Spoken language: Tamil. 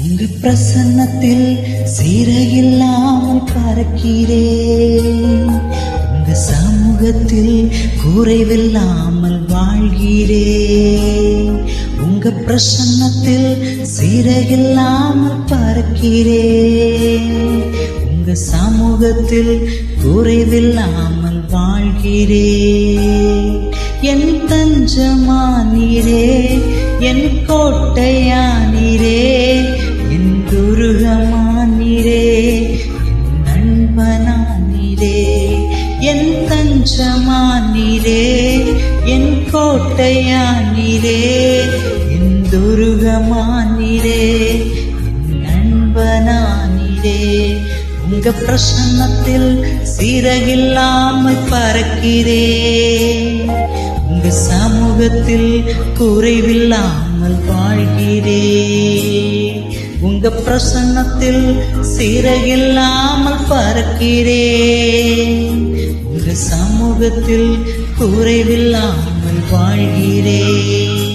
உங்க பிரசன்னத்தில் சீரையில்லாமல் பறக்கிறேன். உங்க சமூகத்தில் குறைவில்லாமல் வாழ்கிறேன். உங்க பிரசன்னத்தில் சீரையில்லாமல் பறக்கிறேன். உங்க சமூகத்தில் குறைவில்லாமல் வாழ்கிறேன். என் தஞ்சமானீரே, என் கோட்டையானீரே, என் துருகமானீரே, என் நண்பனானீரே. என் தஞ்சமானீரே, என் கோட்டையானீரே, என் துருகமானீரே, என் நண்பனானீரே. உங்க பிரசன்னத்தில் சிறகில்லாமல் பறக்கிறேன். உங்க சமூகத்தில் குறைவில்லாமல் வாழ்கிறேன். உங்க பிரசன்னத்தில் சிறகில்லாமல் பறக்கிறேன். உங்க சமூகத்தில் குறைவில்லாமல் வாழ்கிறேன்.